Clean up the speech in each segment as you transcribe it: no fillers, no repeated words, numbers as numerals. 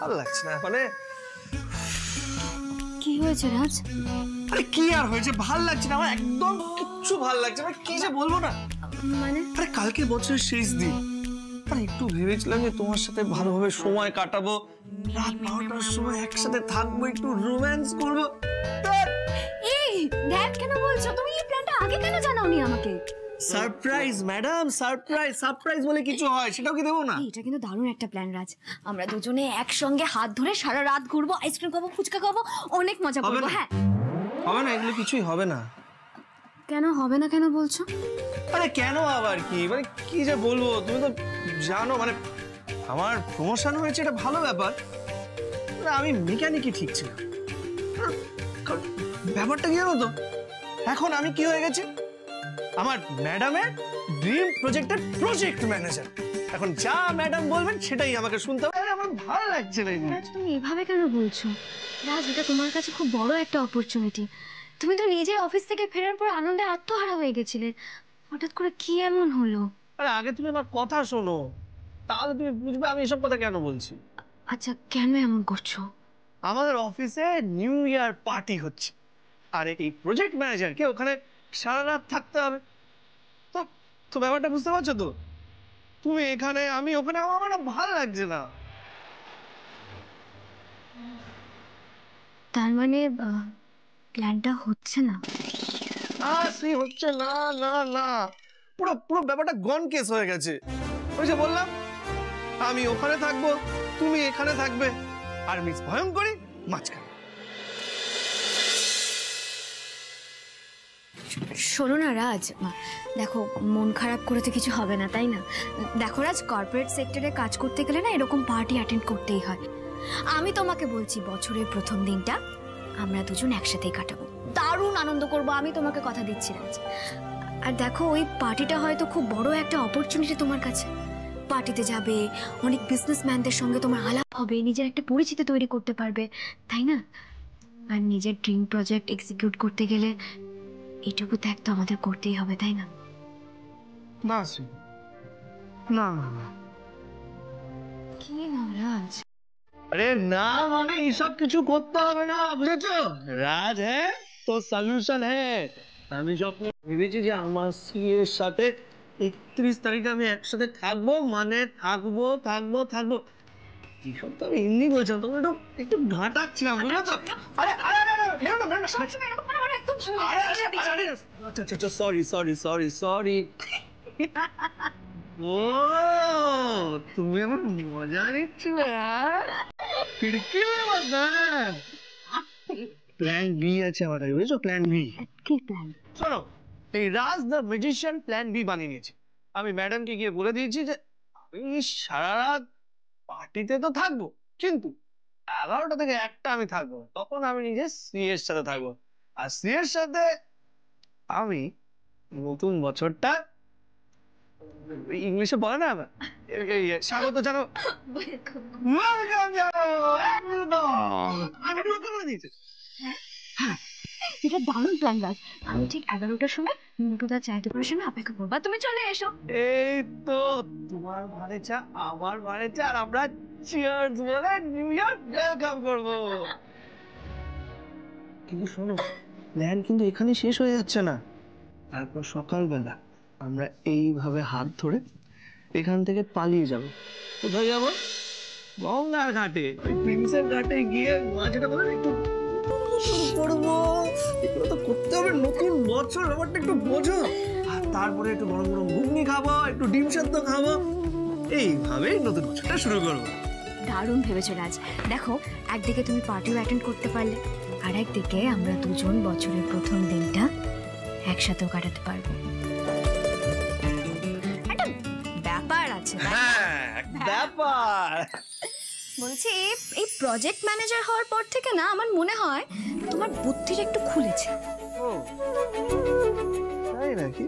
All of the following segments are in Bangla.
ভালো লাগছে না মানে। কি হয়েছে রাজ? আরে কি আর হয়েছে, ভাল লাগছে না আমার, একদম কিচ্ছু ভাল লাগছে না। কি যে বলবো না মানে? আরে কালকে বছরের শেষ দিন, আরে একটু ভেবেছিলাম যে তোমার সাথে ভালোভাবে সময় কাটাবো, রাত 12টার সময় একসাথে থাকবো, একটু রোম্যান্স করবো। এই দেখ, কেন বলছো তুমি? এই প্ল্যানটা আগে কেন জানাওনি আমাকে? Surprise madam, surprise. সারপ্রাইজ বলে কিছু হয়, সেটাও কি দেবো না? এটা কিন্তু দারুণ একটা প্ল্যান রাজ। আমরা দুজনে একসঙ্গে হাত ধরে সারা রাত ঘুরবো, আইসক্রিম খাবো, ফুচকা খাবো, অনেক মজা করবো। হ্যাঁ হবে না, এগুলো কিছুই হবে না। কেন হবে না কেন বলছো? আরে কেন আবার কি, মানে কি যে বলবো, তুমি তো জানো মানে আমার প্রমোশন হয়েছে, এটা ভালো ব্যাপার। আমি মেকানিকই ঠিক ছিল, ব্যাপারটা কি জানো তো, এখন আমি কি হয়ে গেছি, আমার ম্যাডামের ড্রিম প্রজেক্টের প্রজেক্ট ম্যানেজার। এখন যা ম্যাডাম বলবেন সেটাই আমাকে শুনতে হবে। আমার ভালো লাগছে না। রাজ তুমি এভাবে কেন বলছো? রাজ এটা তোমার কাছে খুব বড় একটা অপরচুনিটি। তুমি তো নিজে অফিস থেকে ফেরার পর আনন্দে আত্মহারা হয়ে গেছিলে, হঠাৎ করে কি এমন হলো? আরে আগে তুমি আমার কথা শোনো, তাহলে তুমি বুঝবে আমি এসব কথা কেন বলছি। আচ্ছা কেন এমন করছো? আমাদের অফিসে নিউ ইয়ার পার্টি হচ্ছে, আর এই প্রজেক্ট ম্যানেজারকে ওখানে সারা রাত থাকতে হবে। তো তো ব্যাপারটা বুঝতে পারছো তো, তুমি এখানে আমি ওখানে, আমার ভালো লাগছে না। তার মানে প্ল্যানটা হচ্ছে না? হচ্ছে না, না না, পুরো পুরো ব্যাপারটা গন কেস হয়ে গেছে। ওই যে বললাম, আমি ওখানে থাকবো, তুমি এখানে থাকবে, আর মিস ভয়ঙ্করী মাঝখানে। শোনো না রাজ, দেখো মন খারাপ করে তো কিছু হবে না, তাই না? দেখো রাজ, কর্পোরেট সেক্টরে কাজ করতে গেলে না এরকম পার্টি অ্যাটেন্ড করতেই হয়। আমি তোমাকে বলছি, বছরের প্রথম দিনটা আমরা দুজন একসাথেই কাটাবো, দারুণ আনন্দ করবো, আমি তোমাকে কথা দিচ্ছি রাজ। আর দেখো ওই পার্টিটা হয়তো খুব বড় একটা অপরচুনিটি তোমার কাছে। পার্টিতে যাবে, অনেক বিজনেসম্যানদের সঙ্গে তোমার আলাপ হবে, নিজের একটা পরিচিতি তৈরি করতে পারবে, তাই না? আর নিজের ড্রিম প্রজেক্ট এক্সিকিউট করতে গেলে এটুকু ত্যাগ তো আমাদের করতেই হবে, তাই না? না না না, কি নারাজ? আরে না মানে এইসব কিছু করতে হবে না, বুঝেছো রাজ? হ্যাঁ তো সলিউশন হ্যাঁ, আমি যখন ভেবেছি যে আমার সিএর সাথে 31 তারিখে আমি একসাথে থাকবো, মানে থাকবো থাকবো থাকবো, এইসব তো আমি এমনি বলছিলাম, তখন একটু ঘাটাচ্ছিলাম, বুঝেছো? আচ্ছা সরি সরি সরি সরি। ও তুমি আমার মজা নিচ্ছ, প্ল্যান বি আছে আমার কাছে, বুঝেছো? Plan B. কি প্ল্যান? শোনো, এই Raj the magician plan B বানিয়ে নিয়েছে। আমি ম্যাডামকে গিয়ে বলে দিয়েছি যে আমি সারা রাত পার্টিতে তো থাকবো, কিন্তু 11টা থেকে 1টা আমি থাকবো, তখন আমি নিজে সি এর সাথে থাকবো, আর সি এর সাথে আমি নতুন বছরটা ইংলিশে বলে না স্বাগত জানো, এটা দারুণ প্ল্যান রাজ। আমি ঠিক 11টার সময় মুটুদার চায়ের দোকানের সামনে অপেক্ষা করবো, তুমি চলে এসো। এই তো তোমার ভারে চা আমার ভারে চা, আর আমরা চিয়ার্স বলে নিউ ইয়ার ওয়েলকাম করবো। কিন্তু শোনো, প্ল্যান কিন্তু এখানে শেষ হয়ে যাচ্ছে না। তারপর সকালবেলা আমরা এইভাবে হাত ধরে এখান থেকে পালিয়ে যাব। কোথায় যাব? গঙ্গার ঘাটে, ওই প্রিন্সের ঘাটে গিয়ে মাঝেটা বলে একটু করবো, এগুলো তো করতে হবে, নতুন বছর ব্যাপারটা একটু বোঝো। আর তারপরে একটু গরম গরম ঘুগনি খাবো, একটু ডিম সেদ্ধ খাবো, এইভাবেই নতুন বছরটা শুরু করবো। দারুণ ভেবেছো রাজ। দেখো, একদিকে তুমি পার্টিও অ্যাটেন্ড করতে পারলে, আর একদিকে আমরা দুজন বছরের প্রথম দিনটা একসাথেও কাটাতে পারবো। একটা ব্যাপার আছে। হ্যাঁ ব্যাপার, বলছি এই প্রজেক্ট ম্যানেজার হওয়ার পর থেকে না আমার মনে হয় তোমার বুদ্ধিটা একটু খুলেছে। ও তাই নাকি?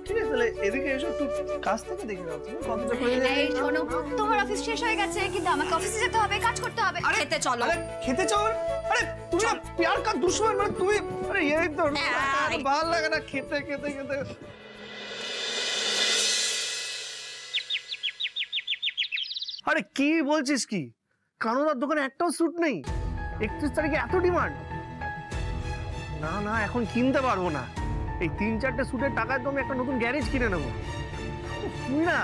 ঠিক আছে, তাহলে এদিকে এসো, একটু কাজ থেকে দেখে নাও তুমি কতটা করে। এই শোনো, তোমার অফিস শেষ হয়ে গেছে, কিন্তু আমাকে অফিসে যেতে হবে, কাজ করতে হবে। খেতে চলো। আরে খেতে চল, আরে তুমি না প্যার কা দুশমন, মানে তুমি, আরে এই তো ভালো লাগে না খেতে খেতে খেতে। আরে কি বলছিস কি, কানুদার দোকানে একটাও স্যুট নেই? 31 তারিখে এত ডিমান্ড? না না, এখন কিনতে পারবো না। এই 3-4টে স্যুটের টাকায় তো আমি একটা নতুন গ্যারেজ কিনে নেবো। তুই না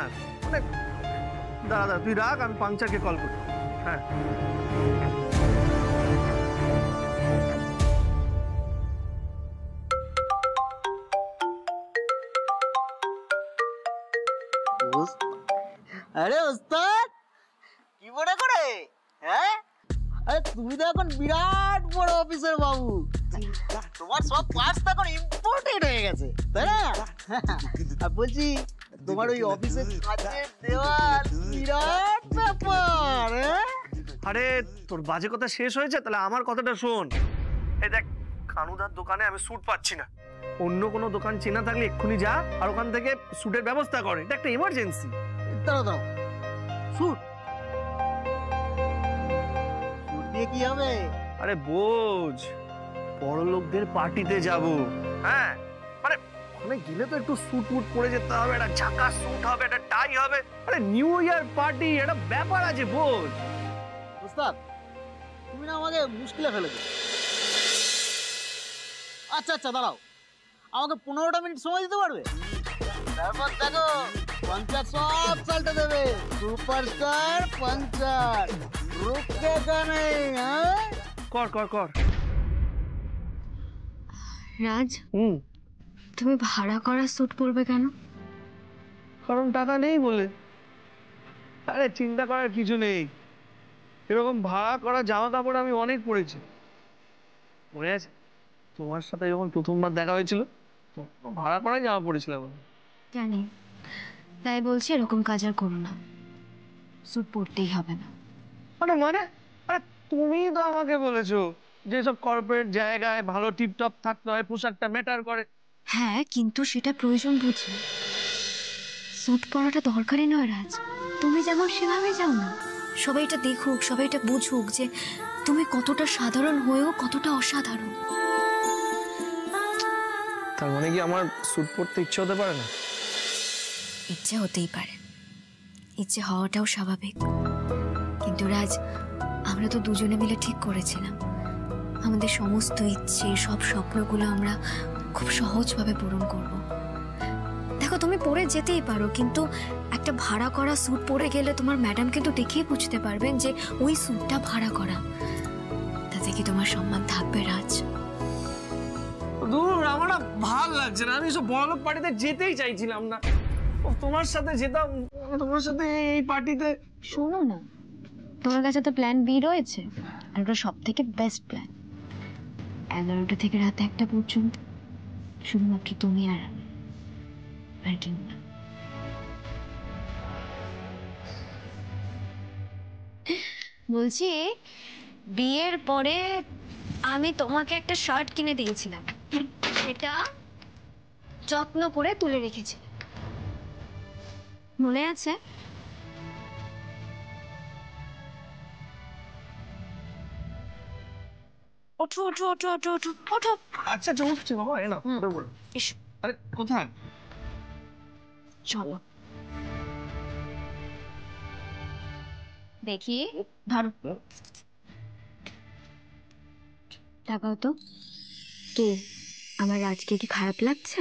মানে, দাদা তুই রাখ, আমি পাংচারকে কল করি। হ্যাঁ আরে ওস্তাদ, কি মনে করে? হ্যাঁ, আরে তুমি তো এখন বিরাট বড় অফিসার বাবু, তোমার সব পার্টস তো এখন ইম্পোর্টেড হয়ে গেছে, তাই না? আর বলছি তোমার ওই অফিসের কাজের দেওয়ার বিরাট ব্যাপার। আরে তোর বাজে কথা শেষ হয়েছে, তাহলে আমার কথাটা শোন। এই দেখ, কানুদার দোকানে আমি স্যুট পাচ্ছি না। অন্য কোনো দোকান চেনা থাকলে এক্ষুনি যা আর ওখান থেকে স্যুটের ব্যবস্থা করে, এটা একটা ইমার্জেন্সি। দাঁড়াও দাঁড়াও, স্যুট দিয়ে কি হবে? আরে বোঝ, বড় লোকদের পার্টিতে যাব। হ্যাঁ মানে ওখানে গেলে তো একটু স্যুট মুট পরে যেতে হবে, একটা ঝাঁকা স্যুট হবে, একটা টাই হবে। আরে নিউ ইয়ার পার্টি, একটা ব্যাপার আছে, বোঝ। ওস্তাদ, তুমি না আমাকে মুশকিলে ফেলেছো। আচ্ছা আচ্ছা দাঁড়াও, আমাকে 15টা মিনিট সময় দিতে পারবে? তারপর দেখো পাঞ্চার সব চালতে দেবে। সুপারস্টার পাঞ্চার রুকেগা নেই। হ্যাঁ, কর কর কর। রাজ, তুমি ভাড়া করা স্যুট পরবে কেন? কারণ টাকা নেই বলে। আরে চিন্তা করার কিছু নেই, এরকম ভাড়া করা জামা কাপড় আমি অনেক পরেছি। মনে আছে তোমার সাথে যখন প্রথমবার দেখা হয়েছিল, ভাড়া করাই জামা পরেছিলাম। জানি, তাই বলছি এরকম কাজ আর করো না, স্যুট পরতেই হবে না। মানে মানে আরে তুমি তো আমাকে বলেছো যে সব কর্পোরেট জায়গায় ভালো টিপটপ থাকতে হয়, পোশাকটা ম্যাটার করে। হ্যাঁ, কিন্তু সেটা প্রয়োজন বুঝে। স্যুট পরাটা দরকারই নয় রাজ, তুমি যেমন সেভাবে যাও না। সবাই এটা দেখুক, সবাই এটা বুঝুক যে তুমি কতটা সাধারণ হয়েও কতটা অসাধারণ। তার মানে কি আমার স্যুট পরতে ইচ্ছে হতে পারে না? ইচ্ছে হতেই পারে, ইচ্ছে হওয়াটাও স্বাভাবিক। কিন্তু রাজ, আমরা তো দুজনে মিলে ঠিক করেছিলাম আমাদের সমস্ত ইচ্ছে, সব স্বপ্নগুলো আমরা খুব সহজভাবে পূরণ করব। দেখো, তুমি পরে যেতেই পারো, কিন্তু একটা ভাড়া করা স্যুট পরে গেলে তোমার ম্যাডাম কিন্তু দেখেই বুঝতে পারবেন যে ওই স্যুটটা ভাড়া করা। তাতে কি তোমার সম্মান থাকবে রাজ? দূর, আমার না ভাল লাগছে না। আমি সব বড়লোক পার্টিতে যেতেই চাইছিলাম না। তোমার সাথে যেতাম, তোমার সাথে এই পার্টিতে। শোনো না, তোমার কাছে তো প্ল্যান বি রয়েছে, আর ওটা সব থেকে বেস্ট প্ল্যান। 11টা থেকে রাত 1টা পর্যন্ত শুধুমাত্র তুমি আর আমি, আর কেউ না। বলছি, বিয়ের পরে আমি তোমাকে একটা শার্ট কিনে দিয়েছিলাম, সেটা যত্ন করে তুলে রেখেছি, মনে আছে? ওঠো ওঠো ওঠো ওঠো ওঠো ওঠো। আচ্ছা চলছে বাবা, এ না এসো, আরে কোথায়? চলো দেখি, ধরো টাকাও তো। কে, আমার আজকে কি খারাপ লাগছে?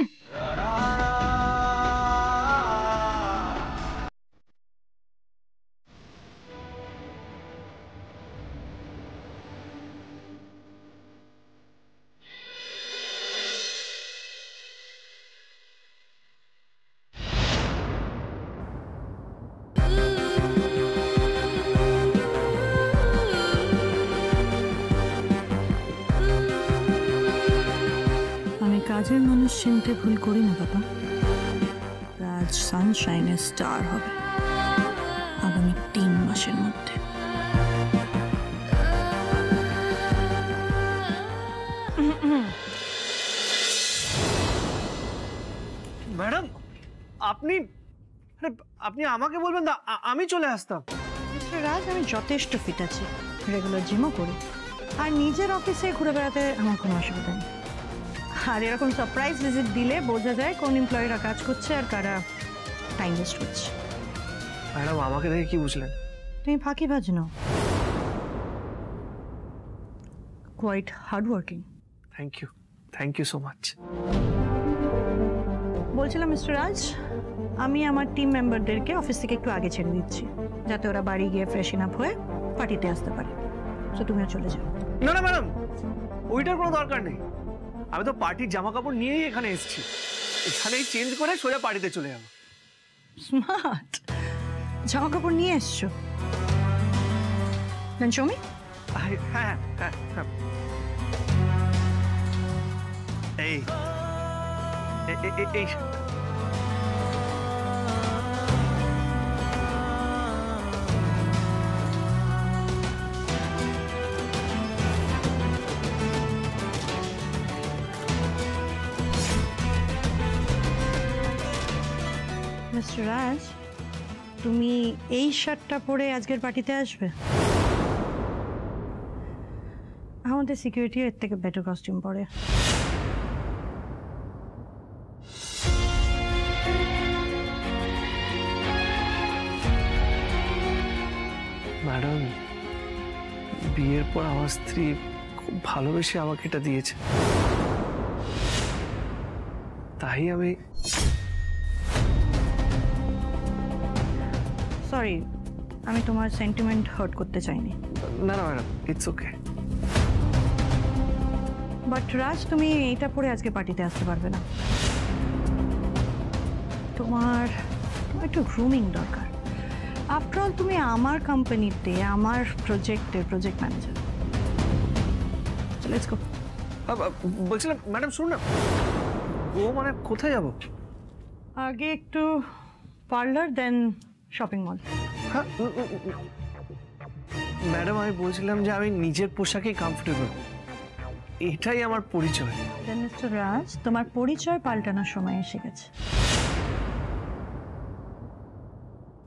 আমি কাজের মানুষ চিনতে ভুল করি না বাবা। রাজ সানশাইনের স্টার হবে আগামী 3 মাসের মধ্যে। ম্যাডাম, আপনি আপনি আমাকে বলবেন না, আমি চলে আসতাম। মিস্টার রাজ, আমি যথেষ্ট ফিট আছি, রেগুলার জিমও করি, আর নিজের অফিসে ঘুরে বেড়াতে আমার কোনো অসুবিধা নেই। আর এরকম সারপ্রাইজ ভিজিট দিলে বোঝা যায় কোন এমপ্লয়িরা কাজ করছে আর কারা টাইম ওয়েস্ট করছে। ম্যাডাম, আমাকে দেখে কি বুঝলেন? তুমি ফাঁকিবাজ নও, quite hard working. Thank you so much. বলছিলাম মিস্টার রাজ, আমি আমার টিম মেম্বারদেরকে অফিস থেকে একটু আগে ছেড়ে দিচ্ছি, যাতে ওরা বাড়ি গিয়ে ফ্রেশন আপ হয়ে পার্টিতে আসতে পারে। তো তুমিও চলে যাও। না না ম্যাডাম, ওইটার কোনো দরকার নেই। আমি তো পার্টির জামা কাপড় নিয়েই এখানে এসেছি, এখানেই চেঞ্জ করে সোজা পার্টিতে চলে যাবো। স্মার্ট, জামা কাপড় নিয়ে এসছো। দেন শো মি। হ্যাঁ হ্যাঁ হ্যাঁ, এই এই মিস্টার রাজ, তুমি এই শার্টটা পরে আজকের পার্টিতে আসবে? আমাদের সিকিউরিটি এর থেকে বেটার কস্টিউম পরে। ম্যাডাম, বিয়ের পর আমার স্ত্রী খুব ভালোবেসে আমাকে এটা দিয়েছে, তাই আমি। সরি, আমি তোমার সেন্টিমেন্ট হার্ট করতে চাইনি। না না ম্যাডাম, ইটস ওকে। বাট রাজ, তুমি এইটা পরে আজকে পার্টিতে আসতে পারবে না। তোমার একটু গ্রুমিং দরকার। আফটার অল তুমি আমার কোম্পানিতে আমার প্রজেক্টের প্রজেক্ট ম্যানেজার। Let's go. বলছিলাম ম্যাডাম, শুনুন না, ও মানে কোথায় যাব? আগে একটু পার্লার, দেন শপিং মল। হ্যাঁ ম্যাডাম, আমি বলছিলাম যে আমি নিজের পোশাকেই কমফোর্টেবল, এটাই আমার পরিচয়। দেন মিস্টার রাজ, তোমার পরিচয় পাল্টানোর সময় এসে গেছে।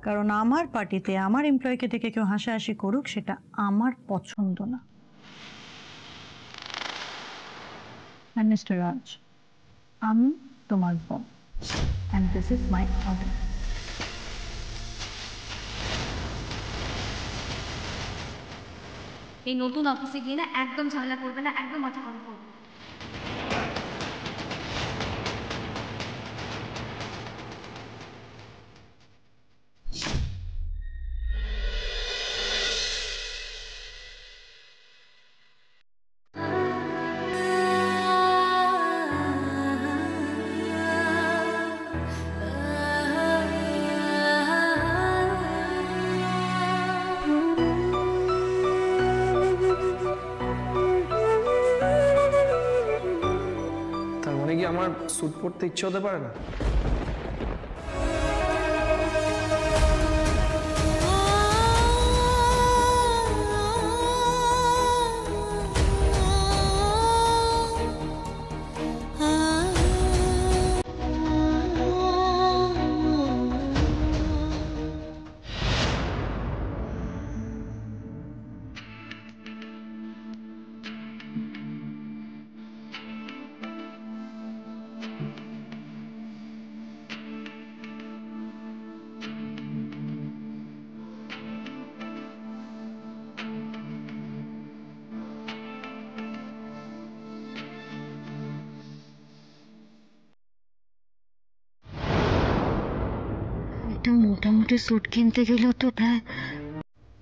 কারণ আমার পার্টিতে আমার এমপ্লয়িকে দেখে কেউ হাসাহাসি করুক, সেটা আমার পছন্দ না। And Mr. Raj, আমি তোমার বস, and this is my order. এই নতুন অফিসে গিয়ে না একদম ঝামেলা করবে না, একদম মাথা গরম করবে। তার মানে কি আমার স্যুট পরতে ইচ্ছে হতে পারে না? একটা মোটামুটি স্যুট কিনতে গেলেও তো প্রায়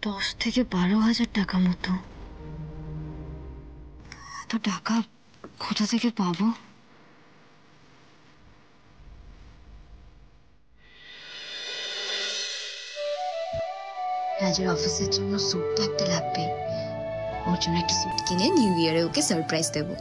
10 থেকে 12,000 টাকা মতো। এত টাকা কোথা থেকে পাবো? রাজের অফিসের জন্য স্যুট তো একটা লাগবে, ওর জন্য একটা স্যুট কিনে নিউ ইয়ারে ওকে সারপ্রাইজ দেবো।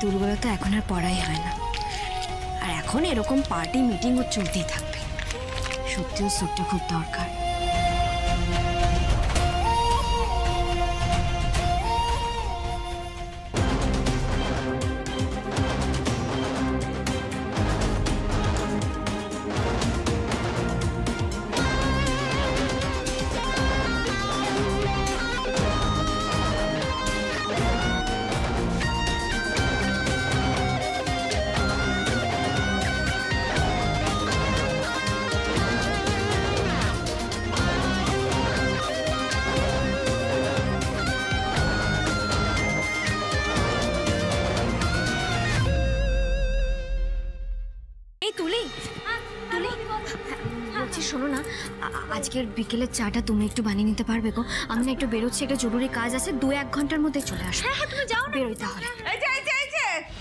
দুর্বলতা তো এখন আর পড়াই হয় না, আর এখন এরকম পার্টি মিটিংও চলতেই থাকবে। সত্যিও স্যুটটা খুব দরকার। বলছি শোনো না, আজকের বিকেলের চাটা তুমি একটু বানিয়ে নিতে পারবে গো? আমি না একটু বেরোচ্ছি, একটা জরুরি কাজ আছে, 2-1 ঘন্টার মধ্যে চলে আসো। হ্যাঁ তুমি যাও, বেরোই তাহলে।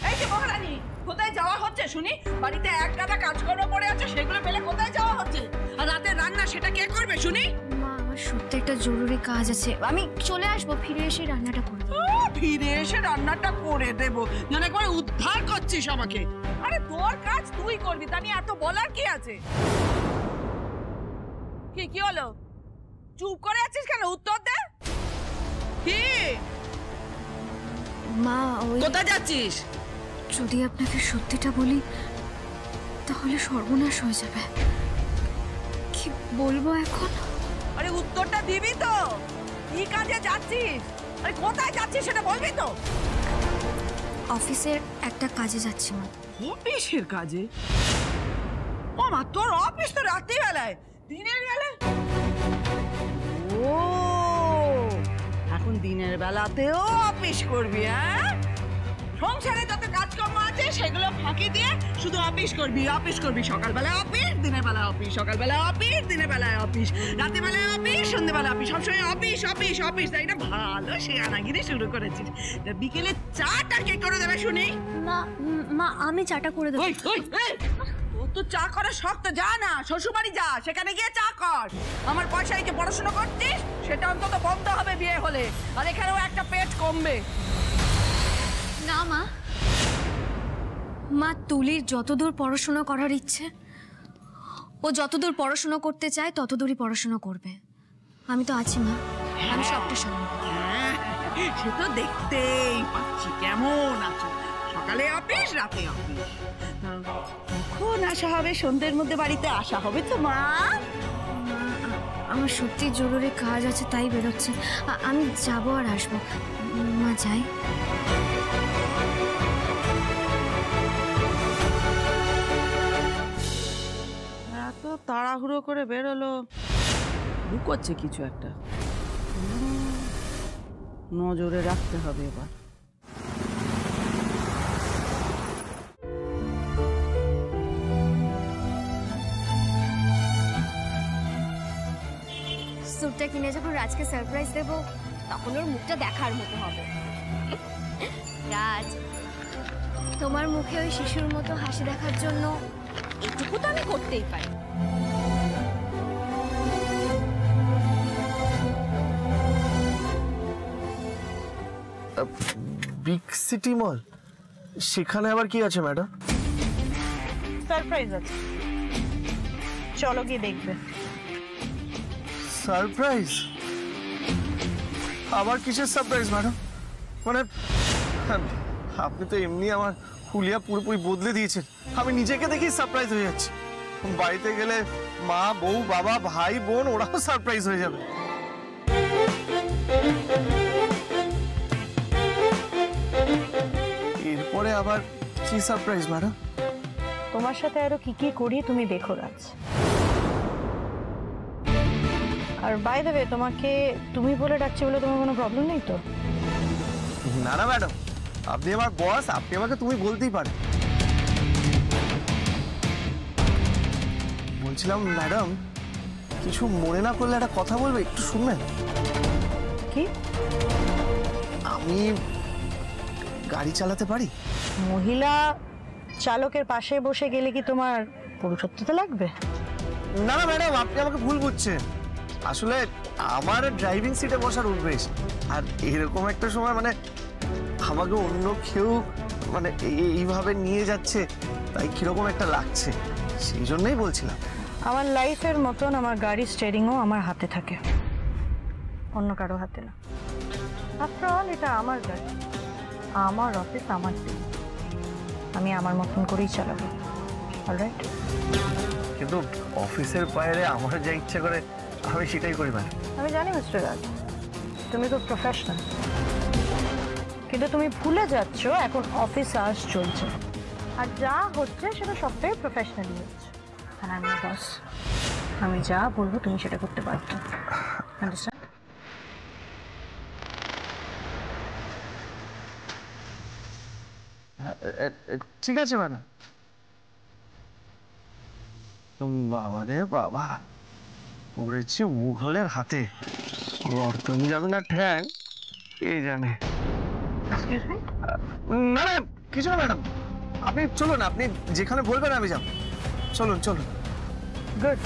এই যে মহারানী, কোথায় যাওয়া হচ্ছে শুনি? বাড়িতে এক গাদা কাজকর্ম পড়ে আছে, সেগুলো ফেলে কোথায় যাওয়া হচ্ছে? আর রাতে রান্না সেটা কে করবে শুনি? মা, আমার সত্যি একটা জরুরি কাজ আছে, আমি চলে আসবো, ফিরে এসে রান্নাটা করে দেবো। ফিরে এসে রান্নাটা করে দেবো যেন একবার উদ্ধার করছিস আমাকে। আরে তোর কাজ তুই করবি, তা নিয়ে এত বলার কি আছে? কি হলো? চুপ করে আছিস কেন? উত্তর দে। কি মা, কোথায় যাচ্ছিস? যদি আপনাকে সত্যিটা বলি তাহলে সর্বনাশ হয়ে যাবে। কি বলবো এখন? আরে উত্তরটা দিবি তো। কি কাজে যাচ্ছিস? আরে কোথায় যাচ্ছিস সেটা বলবি তো। অফিসের একটা কাজে যাচ্ছি মা। অফিসের কাজে? ও মা, তোর অফিস তো রাত্রি বেলায়, দিনের বেলায়? ও, এখন দিনের বেলাতেও অফিস করবি? হ্যাঁ, সংসারে যত কাজকর্ম আছে সেগুলো ফাঁকি দিয়ে শুধু অফিস করবি, অফিস করবি। সকালবেলায় অফিস, দিনের বেলায় অফিস, সকালবেলায় অফিস, দিনের বেলায় অফিস, রাতের বেলায় অফিস, সন্ধ্যেবেলায় অফিস, সবসময় অফিস অফিস অফিস। তাই না? ভালো শেয়ানাগিরি শুরু করেছিস। বিকেলে চাটা কে করে দেবে শুনি? মা, আমি চাটা করে দেবো। তোর তো চা করার শখ তো, যা না শ্বশুরবাড়ি যা, সেখানে গিয়ে চা কর। আমার পয়সায় যে পড়াশোনা করছিস সেটা অন্তত বন্ধ হবে বিয়ে হলে, আর এখানেও একটা পেট কমবে। না মা, তুলির যতদূর পড়াশোনা করার ইচ্ছে, ও যতদূর পড়াশোনা করতে চায় ততদূরই পড়াশোনা করবে। আমি তো আছি মা, আমি সবটা সামনে। সে তো দেখতেই পাচ্ছি কেমন আছো। সকালে অফিস, রাতে অফিস। কখন আসা হবে? সন্ধ্যের মধ্যে বাড়িতে আসা হবে তো মা? আমার সত্যি জরুরি কাজ আছে তাই বেরোচ্ছি। আমি যাবো আর আসবো। মা, যাই। এত তাড়াহুড়ো করে বেরোলো, লুকোচ্ছে কিছু একটা। নজরে রাখতে হবে এবার। স্যুটটা কিনে যখন রাজকে সারপ্রাইজ দেবো তখন ওর মুখটা দেখার মতো হবে। রাজ, তোমার মুখে ওই শিশুর মতো হাসি দেখার জন্য এটুকু তো আমি করতেই পারি। বিগ সিটি মল, সেখানে আবার কি আছে ম্যাডাম? সারপ্রাইজ আছে, চলো গিয়ে দেখবে। সারপ্রাইজ? আবার কিসের সারপ্রাইজ ম্যাডাম? মানে আপনি তো এমনি আমার হুলিয়া পুরোপুরি বদলে দিয়েছেন। আমি নিজেকে দেখেই সারপ্রাইজ হয়ে যাচ্ছি। বাড়িতে গেলে মা, বউ, বাবা, ভাই, বোন ওরাও সারপ্রাইজ হয়ে যাবে। এরপরে আবার কি সারপ্রাইজ ম্যাডাম? তোমার সাথে আরো কি কি করি তুমি দেখো রাজ। আর বাই দ্য ওয়ে, তোমাকে তুমি বলে ডাকছি বলে তোমার কোনো প্রবলেম নেই তো? না না ম্যাডাম, আপনি আমার বস, আপনি আমাকে তুমি বলতেই পারেন। বলছিলাম ম্যাডাম, কিছু মনে না করলে একটা কথা বলবে, একটু শুনবেন? কি? আমি গাড়ি চালাতে পারি? মহিলা চালকের পাশে বসে গেলে কি তোমার পুরুষত্বতা লাগবে? না না ম্যাডাম, আপনি আমাকে ভুল বুঝছেন। আসলে আমার ড্রাইভিং সিটে বসার অভ্যেস, আর এরকম একটা সময় মানে আমাকে অন্য কেউ মানে এইভাবে নিয়ে যাচ্ছে, তাই কিরকম একটা লাগছে, সেই জন্যই বলছিলাম। আমার লাইফের মতন আমার গাড়ির স্টিয়ারিংও আমার হাতে থাকে, অন্য কারো হাতে না। আফটার অল এটা আমার গাড়ি, আমার অফিস, আমার টিম, আমি আমার মতন করেই চালাবো। অলরাইট? কিন্তু অফিসের বাইরে আমার যা ইচ্ছা করে আমি সেটাই করি ম্যাডাম। আমি জানি মিস্টার রাজ, তুমি তো প্রফেশনাল, কিন্তু তুমি ভুলে যাচ্ছ এখন অফিস আওয়ার্স চলছে, আর যা হচ্ছে সেটা সবটাই প্রফেশনালি হচ্ছে। আর আমি বস, আমি যা বলবো তুমি সেটা করতে বাধ্য। আন্ডারস্ট্যান্ড? ঠিক আছে ম্যাডাম। বাবা রে বাবা, পড়েছি মুঘলের হাতে, রক্তম যাবে না ঠ্যাং কে জানে। না না কিছু না ম্যাডাম, আপনি চলুন, আপনি যেখানে বলবেন আমি যাব। চলুন চলুন। গুড।